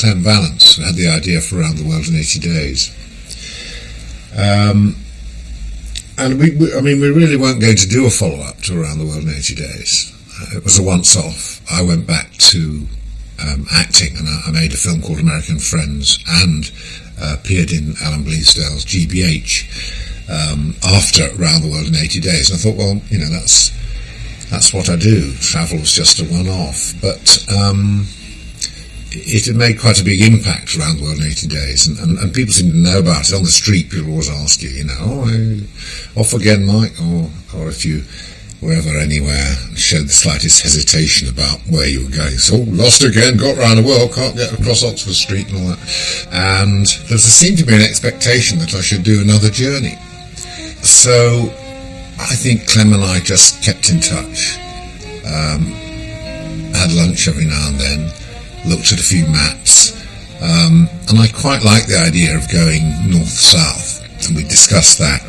Clem Valance, who had the idea for Around the World in 80 Days. And we really weren't going to do a follow-up to Around the World in 80 Days. It was a once-off. I went back to acting, and I made a film called American Friends, and appeared in Alan Bleasdale's GBH after Around the World in 80 Days. And I thought, well, that's what I do. Travel was just a one-off. But it had made quite a big impact around the world in 80 days, and people seem to know about it. On the street, people always ask you, off again, Mike, or if you were ever anywhere, showed the slightest hesitation about where you were going. So, lost again, got round the world, can't get across Oxford Street and all that. And there seemed to be an expectation that I should do another journey. So, I think Clem and I just kept in touch, had lunch every now and then, looked at a few maps, and I quite like the idea of going north-south, and we discussed that.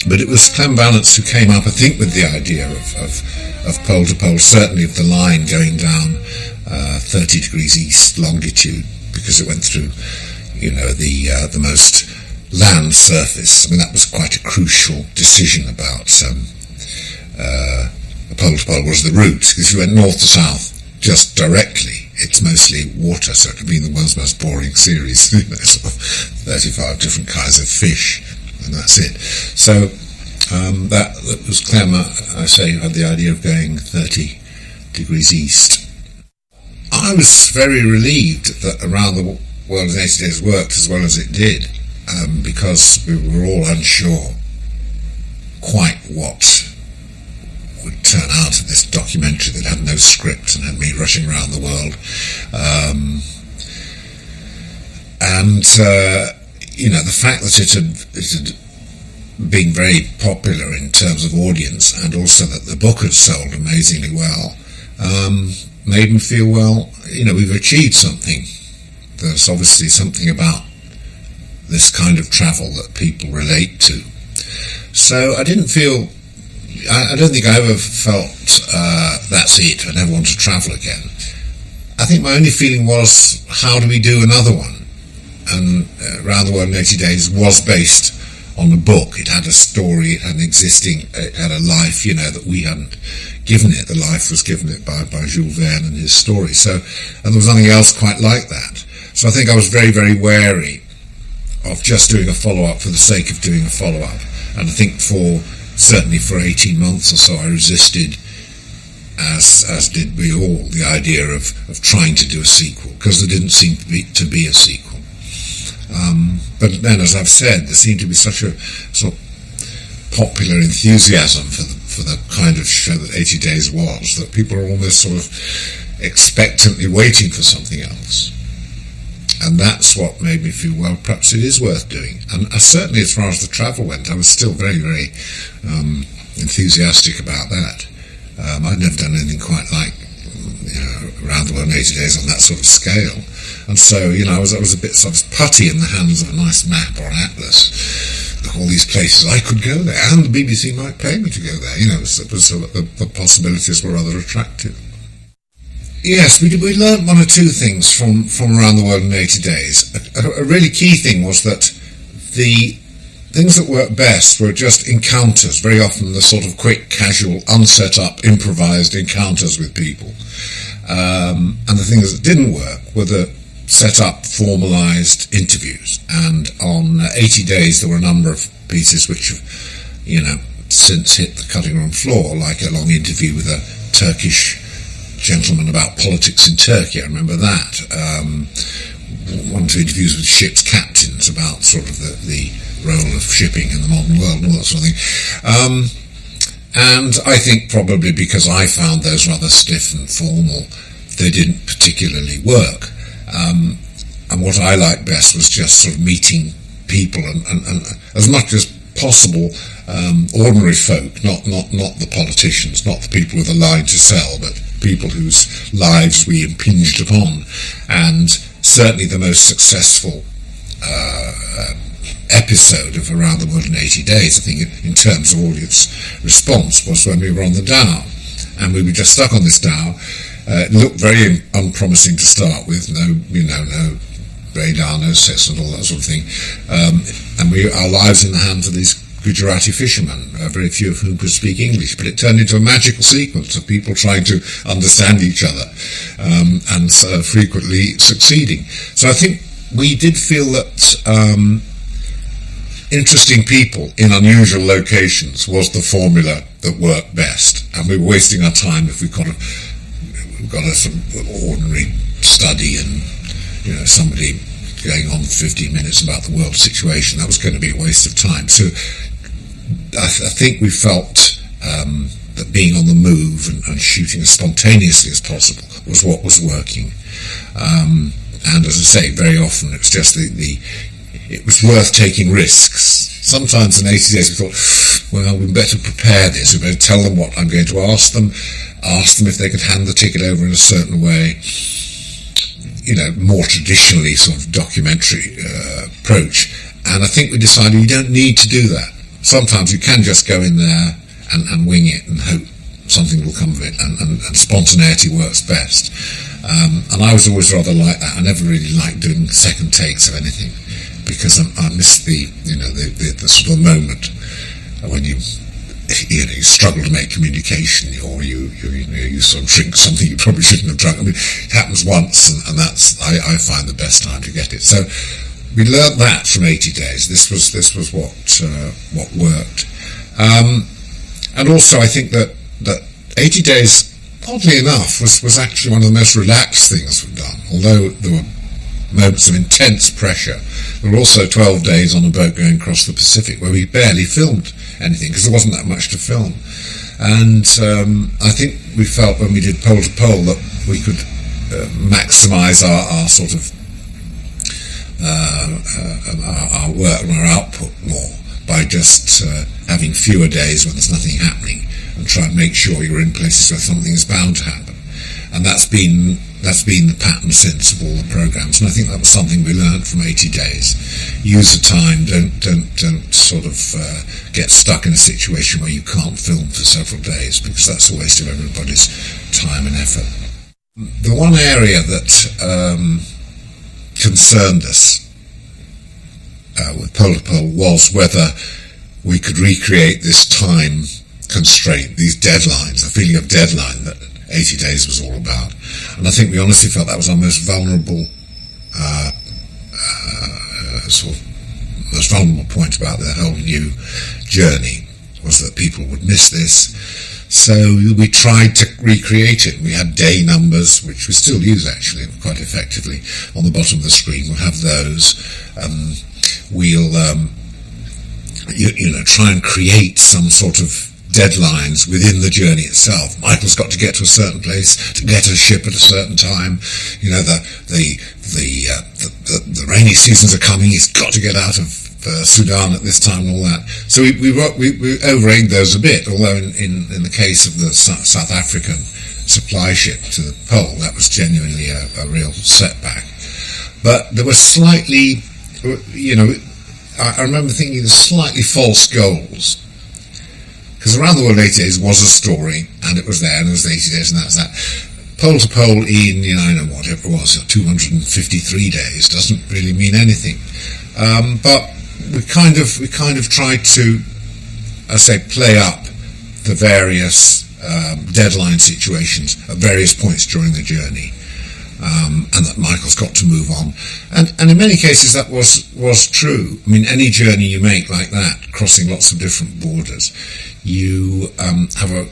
But it was Clem Valance who came up, I think, with the idea of pole to pole, certainly of the line going down 30 degrees east longitude, because it went through, the most land surface. I mean, that was quite a crucial decision about the pole to pole was the route. If you went north to south just directly, it's mostly water, so it could be the world's most boring series, sort of 35 different kinds of fish, and that's it. So that was Clem, I say, who had the idea of going 30 degrees east. I was very relieved that Around the World in 80 Days worked as well as it did, because we were all unsure quite what would turn out of this documentary that had no script and had me rushing around the world. The fact that it had been very popular in terms of audience, and also that the book had sold amazingly well, made me feel, well, we've achieved something. There's obviously something about this kind of travel that people relate to. So I don't think I ever felt that's it, I never want to travel again. I think my only feeling was, how do we do another one? And Around the World in 80 Days was based on a book. It had a story, it had a life, that we hadn't given it. The life was given it by Jules Verne and his story. So, and there was nothing else quite like that. So I think I was very, very wary of just doing a follow-up for the sake of doing a follow-up. And I think certainly for 18 months or so, I resisted, as did we all, the idea of trying to do a sequel, because there didn't seem to be a sequel. But then, as I've said, there seemed to be such a sort of popular enthusiasm for the kind of show that 80 Days was, that people are almost sort of expectantly waiting for something else. And that's what made me feel, well, perhaps it is worth doing. And certainly as far as the travel went, I was still very, very enthusiastic about that. I'd never done anything quite like Around the World in 80 Days on that sort of scale. And so, I was putty in the hands of a nice map or an atlas. All these places I could go there, and the BBC might pay me to go there. So the possibilities were rather attractive. Yes, we learned one or two things from Around the World in 80 Days. A really key thing was that the things that worked best were just encounters, very often the sort of quick, casual, unset up, improvised encounters with people. And the things that didn't work were the set up, formalised interviews. And on 80 Days there were a number of pieces which have, since hit the cutting room floor, like a long interview with a Turkish gentleman about politics in Turkey. I remember that. One or two interviews with ship's captains about sort of the role of shipping in the modern world and all that sort of thing. And I think probably because I found those rather stiff and formal, they didn't particularly work. And what I liked best was just sort of meeting people and as much as possible, ordinary folk, not the politicians, not the people with a line to sell, but people whose lives we impinged upon. And certainly the most successful episode of Around the World in 80 Days, I think, in terms of audience response, was when we were on the Dhow. And we were just stuck on this Dhow, It looked very unpromising to start with. No radar, no sex and all that sort of thing. And our lives in the hands of these Gujarati fishermen, very few of whom could speak English, but it turned into a magical sequence of people trying to understand each other, and frequently succeeding. So I think we did feel that interesting people in unusual locations was the formula that worked best, and we were wasting our time if we got a sort of ordinary study and somebody going on 15 minutes about the world situation. That was going to be a waste of time. So I think we felt that being on the move and shooting as spontaneously as possible was what was working. And as I say, very often it was just it was worth taking risks. Sometimes in 80 days we thought, well, we'd better prepare this. We'd better tell them what I'm going to ask them if they could hand the ticket over in a certain way. More traditionally sort of documentary approach. And I think we decided you don't need to do that. Sometimes you can just go in there and wing it and hope something will come of it, and spontaneity works best. And I was always rather like that. I never really liked doing second takes of anything, because I miss the sort of moment when you struggle to make communication, or you sort of drink something you probably shouldn't have drunk. I mean, it happens once, and that's I find the best time to get it. So we learnt that from 80 Days. This was what worked, and also I think that 80 Days, oddly enough, was actually one of the most relaxed things we've done. Although there were moments of intense pressure, there were also 12 days on a boat going across the Pacific where we barely filmed anything because there wasn't that much to film. And I think we felt when we did Pole to Pole that we could maximise our sort of our work and our output more by just having fewer days when there's nothing happening, and try and make sure you're in places where something is bound to happen. And that's been the pattern since of all the programs, and I think that was something we learned from 80 Days. Use the time. Don't sort of get stuck in a situation where you can't film for several days, because that's a waste of everybody's time and effort. The one area that concerned us with Pole to Pole was whether we could recreate this time constraint, these deadlines, the feeling of deadline that 80 Days was all about. And I think we honestly felt that was our most vulnerable point about the whole new journey, was that people would miss this. So we tried to recreate it. We had day numbers, which we still use actually quite effectively, on the bottom of the screen. We'll have those. We'll try and create some sort of deadlines within the journey itself. Michael's got to get to a certain place, to get a ship at a certain time. The rainy seasons are coming. He's got to get out of Sudan at this time and all that. So we over-egged those a bit, although in the case of the South African supply ship to the pole, that was genuinely a real setback. But there were slightly, I remember thinking there's slightly false goals. Because Around the World 80 Days was a story, and it was there, and it was 80 days, and that's that. Pole to Pole in, whatever it was, 253 days doesn't really mean anything. But we kind of tried to, play up the various deadline situations at various points during the journey, and that Michael's got to move on. And in many cases that was true. I mean, any journey you make like that, crossing lots of different borders, you have a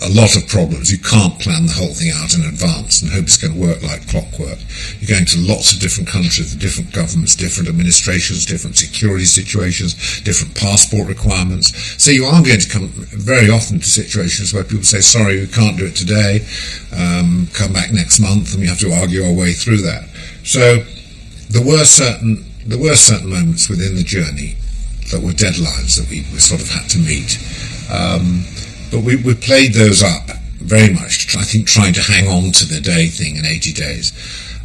lot of problems. You can't plan the whole thing out in advance and hope it's going to work like clockwork. You're going to lots of different countries, different governments, different administrations, different security situations, different passport requirements. So you are going to come very often to situations where people say, sorry, we can't do it today, come back next month, and we have to argue our way through that. So there were certain moments within the journey that were deadlines that we sort of had to meet. But we played those up very much, I think, trying to hang on to the day thing in 80 Days.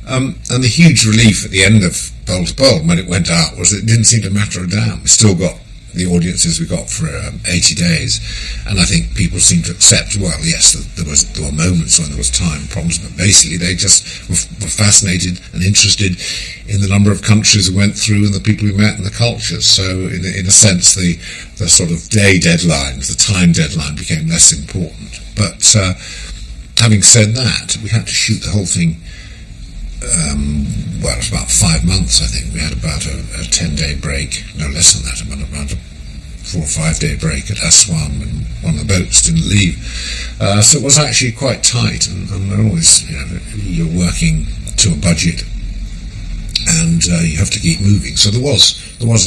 And the huge relief at the end of Pole to Pole, when it went out, was it didn't seem to matter a damn. We still got the audiences we got for 80 days, and I think people seemed to accept, well, yes, there were moments when there was time problems, but basically they just were fascinated and interested in the number of countries we went through and the people we met and the cultures. So in a sense, the sort of day deadline, the time deadline became less important. But having said that, we had to shoot the whole thing. Well, it was about 5 months, I think. We had about a 10-day break, no less than that, about a 4 or 5 day break at Aswan when one of the boats didn't leave. So it was actually quite tight, and always, you're working to a budget, and you have to keep moving. So there was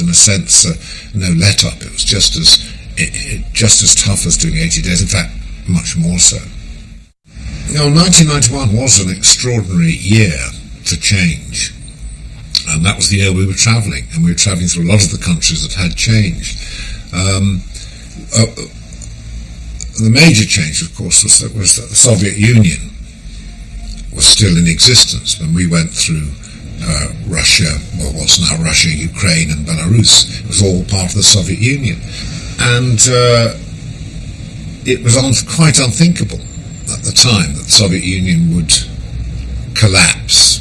in a sense no let up. It was just as tough as doing 80 days. In fact, much more so. 1991 was an extraordinary year for change, and that was the year we were travelling, and we were travelling through a lot of the countries that had changed. The major change, of course, was that the Soviet Union was still in existence when we went through Russia, well, what's now Russia, Ukraine and Belarus. It was all part of the Soviet Union, and it was quite unthinkable at the time that the Soviet Union would collapse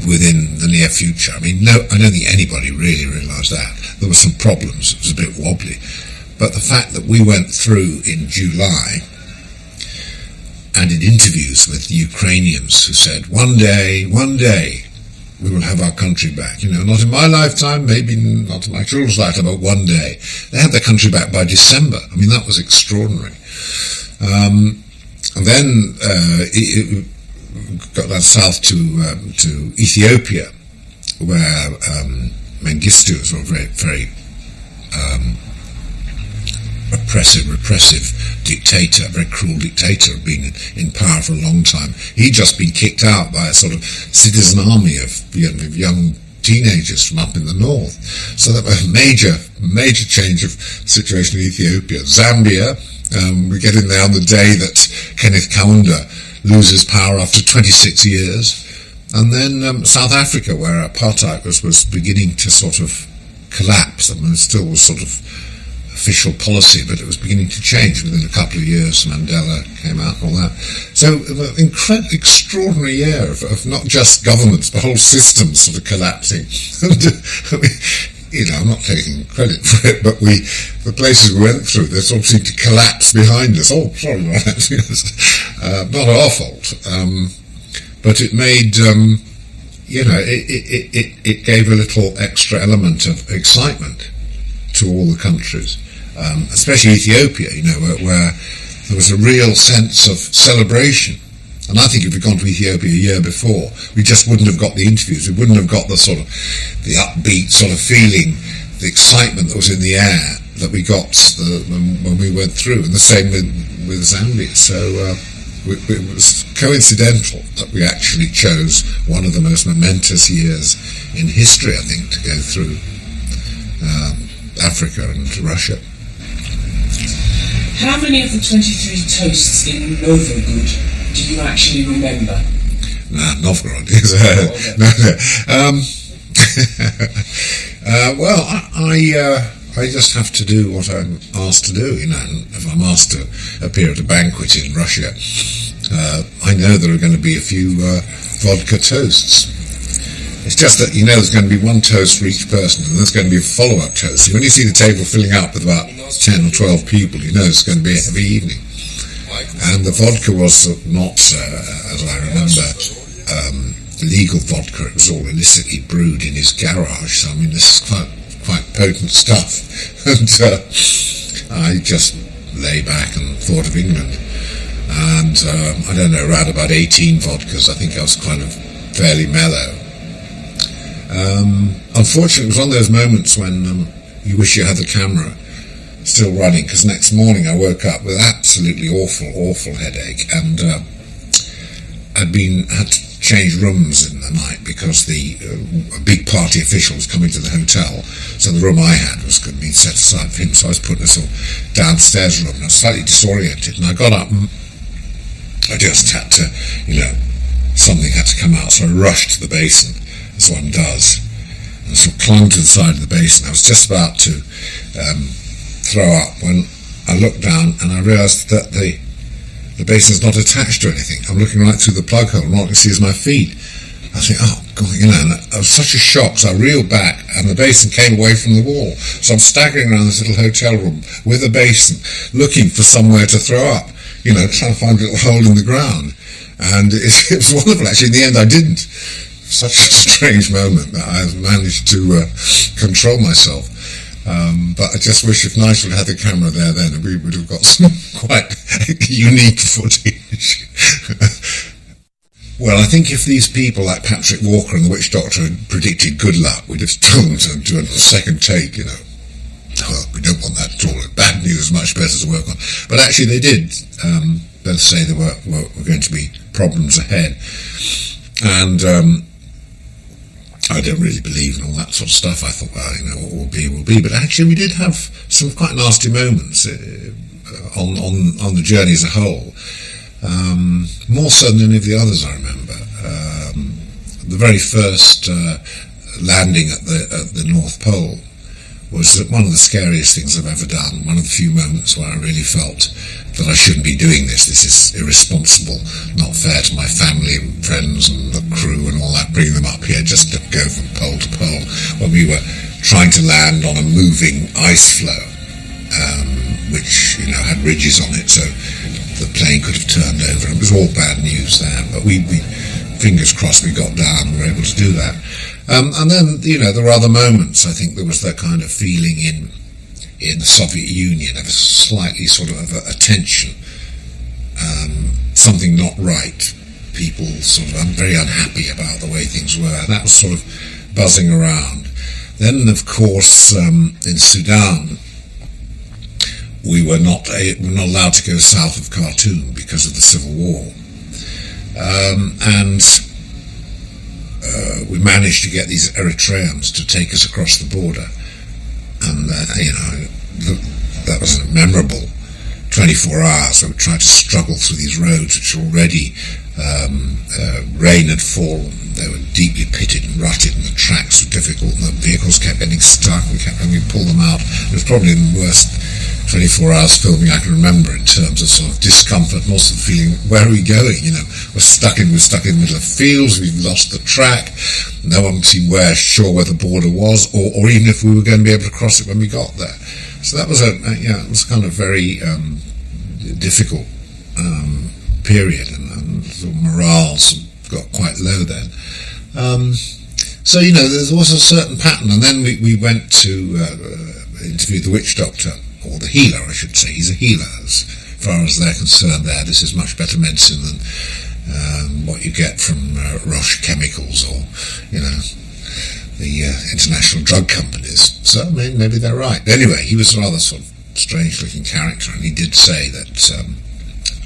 within the near future. I mean, I don't think anybody really realised that. There were some problems, it was a bit wobbly, but the fact that we went through in July and in interviews with the Ukrainians who said, one day we will have our country back, not in my lifetime, maybe not in my children's lifetime, but one day. They had their country back by December. I mean, that was extraordinary. And then it got down south to Ethiopia, where Mengistu was a very, very repressive dictator, a very cruel dictator, had been in power for a long time. He'd just been kicked out by a sort of citizen army of young teenagers from up in the north. So that was a major change of situation in Ethiopia. Zambia, we get in there on the day that Kenneth Kaunda loses power after 26 years. And then South Africa, where apartheid was beginning to sort of collapse. I mean, it still was sort of official policy, but it was beginning to change within a couple of years. Mandela came out and all that. So an extraordinary year of not just governments, but whole systems sort of collapsing. I mean, I'm not taking credit for it, but the places we went through, they sort of seemed to collapse behind us. Oh, sorry, not our fault. But it made, it gave a little extra element of excitement to all the countries, especially Ethiopia, where there was a real sense of celebration. And I think if we'd gone to Ethiopia a year before, we just wouldn't have got the interviews. We wouldn't have got the sort of the upbeat sort of feeling, the excitement that was in the air that we got when we went through. And the same with Zambia. So it was coincidental that we actually chose one of the most momentous years in history, I think, to go through Africa and Russia. How many of the 23 toasts in Novgorod do you actually remember? Novgorod. Well, I just have to do what I'm asked to do. If I'm asked to appear at a banquet in Russia, I know there are going to be a few vodka toasts. It's just that there's going to be one toast for each person, and there's going to be a follow-up toast. So when you see the table filling up with about 10 or 12 people, it's going to be a heavy evening. And the vodka was not, as I remember, legal vodka. It was all illicitly brewed in his garage. So, I mean, this is quite potent stuff. And I just lay back and thought of England. And I don't know, around about 18 vodkas, I think I was kind of fairly mellow. Unfortunately, it was one of those moments when you wish you had the camera still running, because next morning I woke up with absolutely awful headache, and had to change rooms in the night because a big party official was coming to the hotel, so the room I had was going to be set aside for him, so I was put in this little downstairs room, and I was slightly disoriented, and I got up and I just had to, something had to come out, so I rushed to the basin, as one does. and sort of clung to the side of the basin. I was just about to throw up when I looked down and I realised that the basin's not attached to anything. I'm looking right through the plug hole, and all I can see is my feet. I think, oh God, and I was such a shock, so I reeled back, and the basin came away from the wall. So I'm staggering around this little hotel room with a basin, looking for somewhere to throw up, trying to find a little hole in the ground. And it was wonderful, actually. In the end, I didn't. Such a strange moment that I managed to control myself. But I just wish if Nigel had the camera there then, we would have got some quite unique footage. Well, I think if these people like Patrick Walker and the Witch Doctor had predicted good luck, we'd have told them to do a second take, Well, we don't want that at all. Bad news is much better to work on. But actually they did both say there were going to be problems ahead. And I don't really believe in all that sort of stuff. I thought, well, what will be, will be. But actually we did have some quite nasty moments on the journey as a whole. More so than any of the others I remember. The very first landing at the North Pole was one of the scariest things I've ever done. One of the few moments where I really felt that I shouldn't be doing this. This is irresponsible, not fair to my family and friends and the crew and all that, bring them up here just to go from pole to pole when we were trying to land on a moving ice floe, which had ridges on it, so the plane could have turned over. It was all bad news there, but we fingers crossed we got down and were able to do that. And then, there were other moments. I think there was that kind of feeling in the Soviet Union of a slightly sort of a tension, something not right. People sort of very unhappy about the way things were. That was sort of buzzing around. Then, of course, in Sudan, we were not allowed to go south of Khartoum because of the civil war. And we managed to get these Eritreans to take us across the border. And, that was a memorable 24 hours. We tried to struggle through these roads, which already rain had fallen. They were deeply pitted and rutted, and the tracks were difficult, and the vehicles kept getting stuck. We kept having to pull them out. It was probably the worst 24 hours filming I can remember in terms of sort of discomfort and also the feeling, where are we going? We're stuck in the middle of fields, we've lost the track, no one seemed sure where the border was, or even if we were going to be able to cross it when we got there. So that was it was kind of very difficult period, and sort of morale got quite low then. So there was a certain pattern, and then we went to interview the Witch Doctor, or the healer, I should say. He's a healer as far as they're concerned there. This is much better medicine than what you get from Roche Chemicals or, the international drug companies. So, maybe they're right. Anyway, he was a rather sort of strange-looking character, and he did say that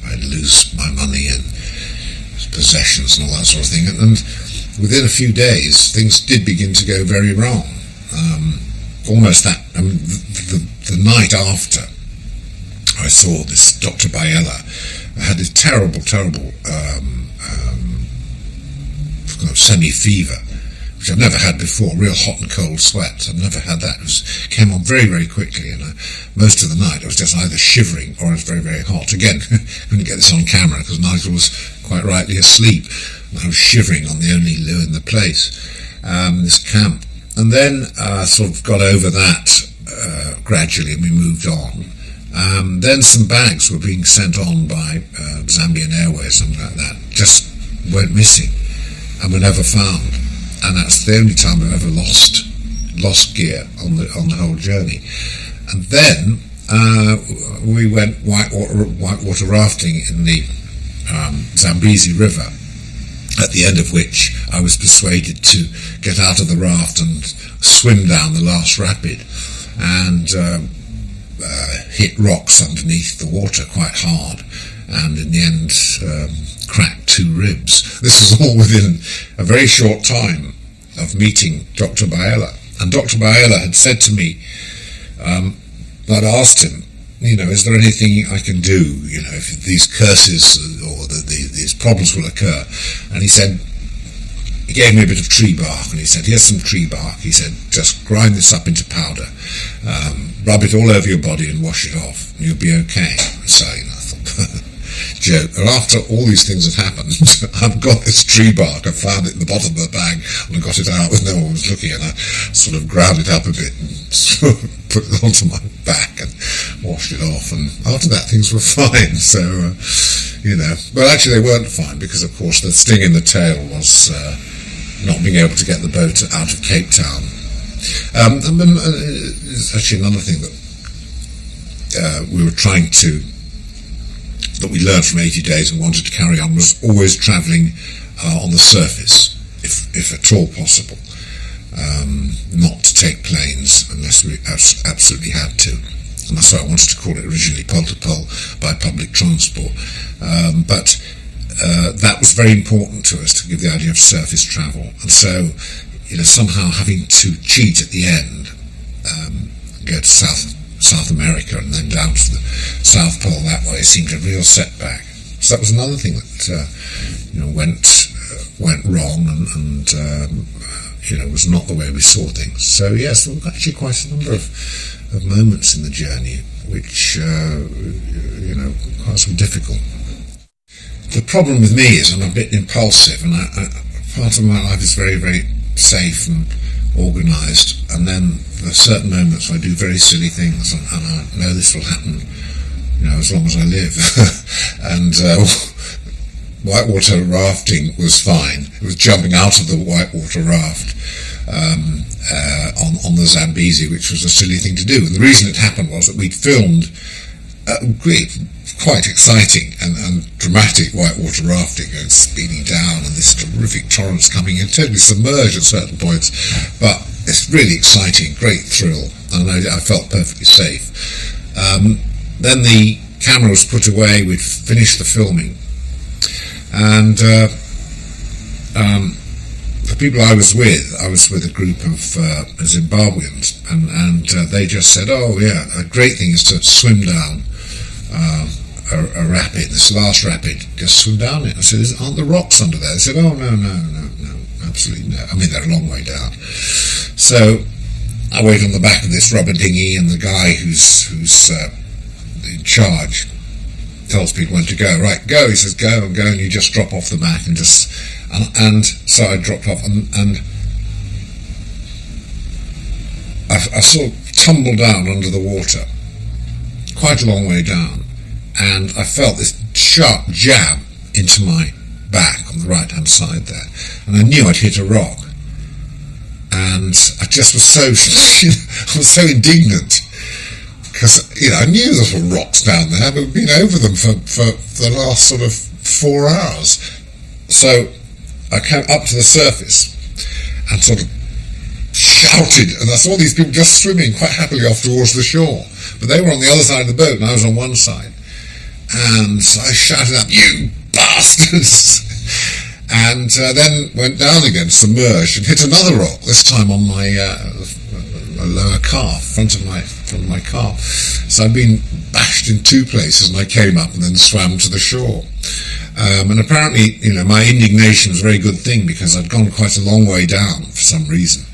I'd lose my money and possessions and all that sort of thing. And within a few days, things did begin to go very wrong. Almost that, the night after I saw this Dr. Biella, I had this terrible semi-fever, which I've never had before, real hot and cold sweats. I've never had that. It came on very, very quickly, and most of the night I was just either shivering or I was very, very hot. Again, couldn't get this on camera because Nigel was quite rightly asleep, and I was shivering on the only loo in the place, this camp. And then I sort of got over that gradually, and we moved on. Then some bags were being sent on by Zambian Airways, something like that, just went missing and were never found. And that's the only time I've ever lost gear on the whole journey. And then we went whitewater rafting in the Zambezi River, at the end of which I was persuaded to get out of the raft and swim down the last rapid, and hit rocks underneath the water quite hard, and in the end cracked 2 ribs. This was all within a very short time of meeting Dr. Biella. And Dr. Biella had said to me, I'd asked him, is there anything I can do, if these curses or these problems will occur? And he said, he gave me a bit of tree bark, and he said, here's some tree bark. He said, just grind this up into powder, rub it all over your body and wash it off, and you'll be okay. So, I thought, joke. And after all these things had happened, I've got this tree bark. I found it in the bottom of the bag, and I got it out when no one was looking, and I sort of ground it up a bit and sort of put it onto my back and washed it off. And after that, things were fine. So, but actually they weren't fine, because of course the sting in the tail was not being able to get the boat out of Cape Town. There's actually another thing that we were trying to, that we learned from 80 Days and wanted to carry on, was always travelling on the surface, if at all possible, not to take planes unless we absolutely had to. And that's why I wanted to call it originally pole to pole by public transport. But that was very important to us, to give the idea of surface travel. And so, somehow having to cheat at the end, go to South America and then down to the South Pole that way seemed a real setback. So that was another thing that went wrong and was not the way we saw things. So yes, there were actually quite a number of moments in the journey which quite some difficult. The problem with me is I'm a bit impulsive, and part of my life is very, very safe and organised, and then there are certain moments where I do very silly things, and I know this will happen, as long as I live. And whitewater rafting was fine. It was jumping out of the whitewater raft on the Zambezi, which was a silly thing to do. And the reason it happened was that we'd filmed quite exciting and dramatic whitewater rafting, and speeding down, and this terrific torrents coming in, totally submerged at certain points. But it's really exciting, great thrill, and I felt perfectly safe. Then the camera was put away, we'd finished the filming, and the people I was with a group of Zimbabweans, and they just said, oh yeah, a great thing is to swim down a rapid, this last rapid, just swim down it. I said, aren't there rocks under there? They said, oh no, absolutely no. I mean, they're a long way down. So I wait on the back of this rubber dinghy, and the guy who's in charge tells people when to go. Right, go. He says, go, and you just drop off the back and just, and so I dropped off, and I sort of tumbled down under the water, quite a long way down, and I felt this sharp jab into my back on the right hand side there, and I knew I'd hit a rock, and I just was so I was so indignant, because I knew there were rocks down there, but we'd been over them for the last sort of 4 hours. So I came up to the surface and sort of shouted, and I saw these people just swimming quite happily off towards the shore, but they were on the other side of the boat and I was on one side, and so I shouted up, you bastards, and then went down again, submerged, and hit another rock, this time on my lower calf, front of my calf. So I'd been bashed in 2 places, and I came up and then swam to the shore. And apparently, my indignation was a very good thing, because I'd gone quite a long way down for some reason.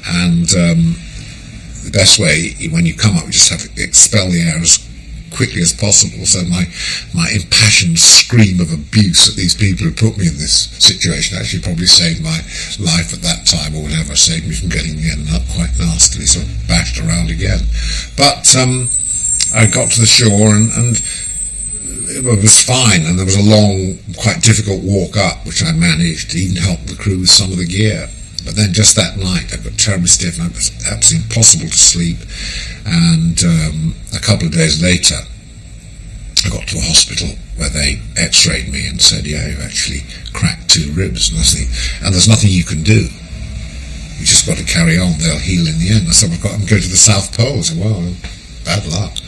And the best way, when you come up, you just have to expel the air as quickly as possible. So my impassioned scream of abuse at these people who put me in this situation actually probably saved my life at that time, or whatever, saved me from getting ended up quite nastily sort of bashed around again. But I got to the shore, and it was fine, and there was a long, quite difficult walk up, which I managed to even help the crew with some of the gear. But then just that night I got terribly stiff, and it was absolutely impossible to sleep. And a couple of days later I got to a hospital where they x-rayed me and said, yeah, you actually cracked 2 ribs, and there's nothing you can do. You just got to carry on, they'll heal in the end. I said, I'm going to the South Pole. I said, well, bad luck.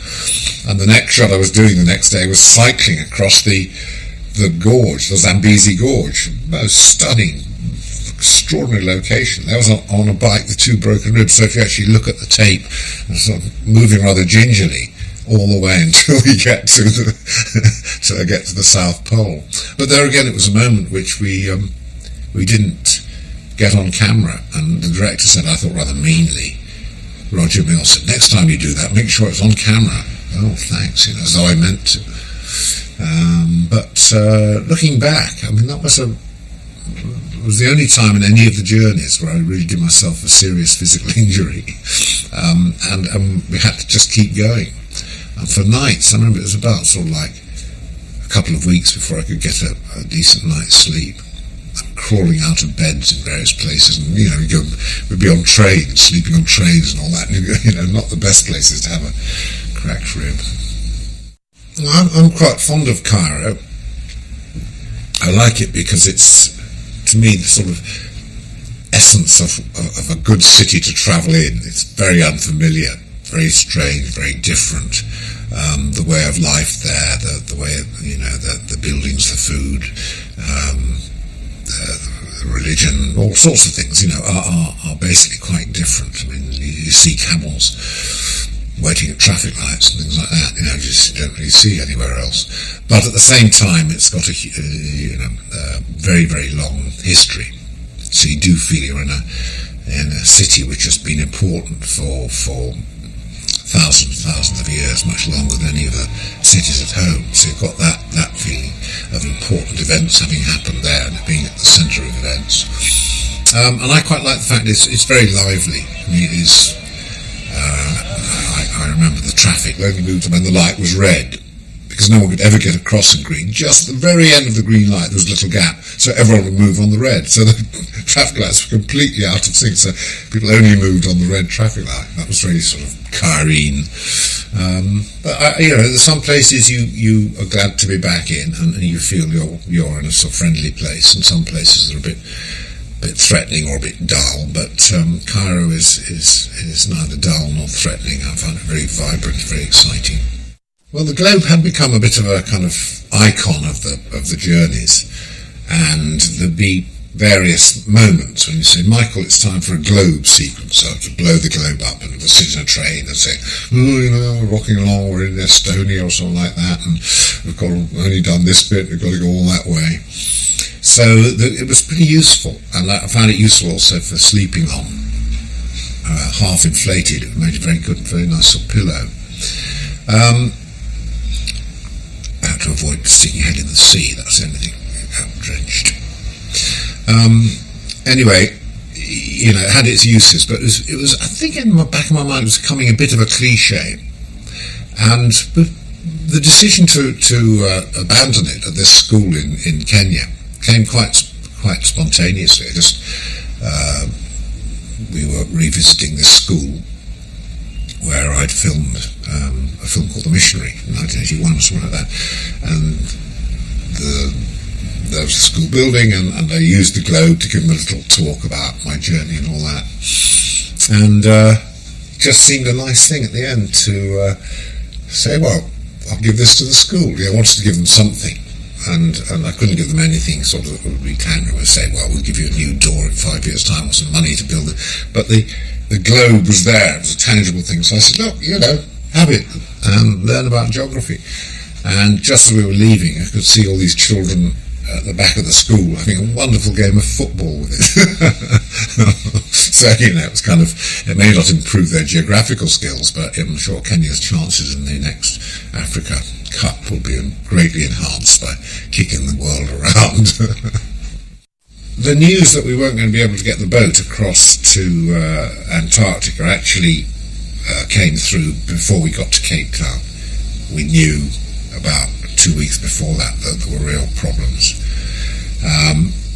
And the next shot I was doing the next day was cycling across the gorge, the Zambezi Gorge. Most stunning, extraordinary location. That was on a bike with 2 broken ribs, so if you actually look at the tape, sort of moving rather gingerly all the way until we get to the South Pole. But there again, it was a moment which we didn't get on camera. And the director said, I thought rather meanly, Roger Mills said, next time you do that, make sure it's on camera. Oh, thanks, as though I meant to. But looking back, I mean, that was the only time in any of the journeys where I really did myself a serious physical injury. And we had to just keep going. And for nights, I remember it was about sort of like a couple of weeks before I could get a decent night's sleep. I'm crawling out of beds in various places, and we'd be on trains, sleeping on trains and all that. Not the best places to have a cracked rib. I'm quite fond of Cairo. I like it because it's, to me, the sort of essence of a good city to travel in. It's very unfamiliar, very strange, very different. The way of life there, the way of, the buildings, the food, the religion, all sorts of things, are basically quite different. I mean, you see camels waiting at traffic lights and things like that, just don't really see anywhere else. But at the same time, it's got a very, very long history. So you do feel you're in a city which has been important for thousands of years, much longer than any of the cities at home. So you've got that feeling of important events having happened there and being at the centre of events. And I quite like the fact it's very lively. I mean, it is. I remember the traffic only moved when the light was red, because no one could ever get across in green. Just at the very end of the green light, there was a little gap, so everyone would move on the red. So the traffic lights were completely out of sync, so people only moved on the red traffic light. That was very sort of Cairene. But there's some places you are glad to be back in, and you feel you're in a sort of friendly place, and some places are a bit threatening or a bit dull, but Cairo is neither dull nor threatening. I found it very vibrant, very exciting. Well, the globe had become a bit of a kind of icon of the journeys, and there'd be various moments when you say, Michael, it's time for a globe sequence, so to blow the globe up, and we'll sit in a train and say, we're rocking along, we're in Estonia or something like that, and we've only done this bit, we've got to go all that way. So it was pretty useful, and I found it useful also for sleeping on. Half inflated, it made a very good, very nice little pillow. I had to avoid sticking your head in the sea, that's the only thing, drenched. Anyway, it had its uses, but it was I think in the back of my mind, it was becoming a bit of a cliche. And the decision to abandon it at this school in Kenya came quite spontaneously. We were revisiting this school where I'd filmed a film called The Missionary in 1981 or something like that, and there was a school building, and I used the globe to give them a little talk about my journey and all that, and it just seemed a nice thing at the end to say, well, I'll give this to the school. I wanted to give them something. And I couldn't give them anything sort of that would be tangible. Say, well, we'll give you a new door in 5 years' time or some money to build it. But the globe was there. It was a tangible thing. So I said, look, have it and learn about geography. And just as we were leaving, I could see all these children at the back of the school having a wonderful game of football with it. So, it was kind of, it may not improve their geographical skills, but I'm sure Kenya's chances in the next Africa Cup will be greatly enhanced by kicking the world around. The news that we weren't going to be able to get the boat across to Antarctica actually came through before we got to Cape Town. We knew about 2 weeks before that there were real problems.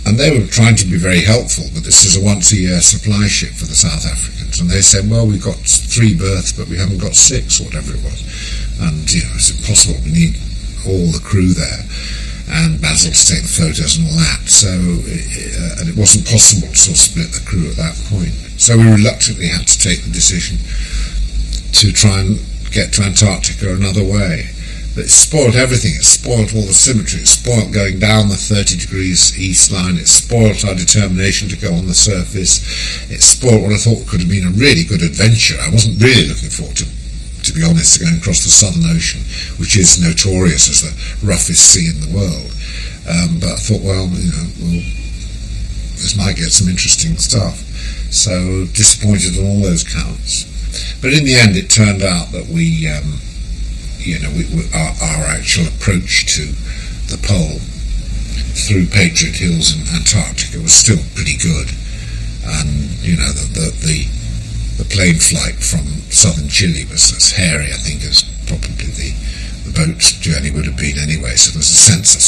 And they were trying to be very helpful, but this is a once-a-year supply ship for the South Africans. And they said, well, we've got 3 berths, but we haven't got 6, or whatever it was. And, it's impossible. We need all the crew there, and Basil to take the photos and all that. So, and it wasn't possible to sort of split the crew at that point. So we reluctantly had to take the decision to try and get to Antarctica another way. But it spoilt everything. It spoilt all the symmetry. It spoilt going down the 30 degrees east line. It spoilt our determination to go on the surface. It spoilt what I thought could have been a really good adventure. I wasn't really looking forward to be honest, going across the Southern Ocean, which is notorious as the roughest sea in the world. But I thought, well, we'll this might get some interesting stuff. So disappointed on all those counts. But in the end, it turned out that our actual approach to the pole through Patriot Hills and Antarctica was still pretty good. And, the plane flight from southern Chile was as hairy, I think, as probably the boat journey would have been anyway. So there was a sense of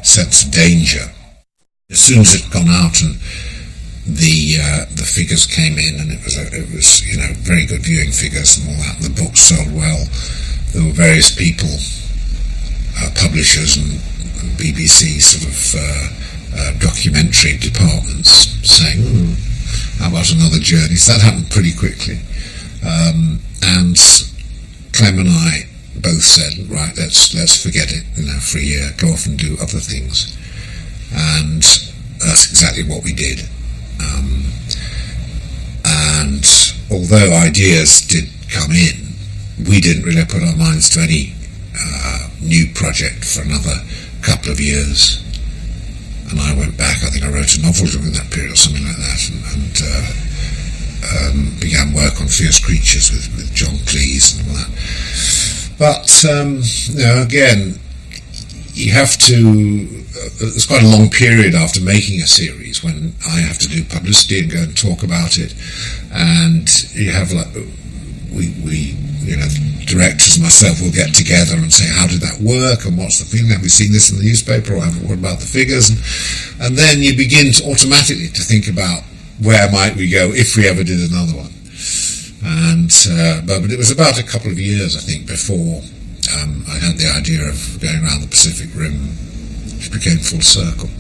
sense of danger. As soon as it had gone out and the figures came in, and it was very good viewing figures and all that. The book sold well. There were various people, publishers and BBC documentary departments saying, "How about another journey?" So that happened pretty quickly, and Clem and I both said, "Right, let's forget it, for a year. Go off and do other things," and that's exactly what we did. And although ideas did come in, we didn't really put our minds to any new project for another couple of years. And I went back, I think I wrote a novel during that period or something like that, and began work on Fierce Creatures with John Cleese and all that. But, again, you have to... There's quite a long period after making a series when I have to do publicity and go and talk about it, and you have directors and myself will get together and say, how did that work, and what's the feeling, have we seen this in the newspaper, or what about the figures, and then you begin to automatically to think about where might we go if we ever did another one. And but it was about a couple of years, I think, before I had the idea of going around the Pacific Rim, which became full circle.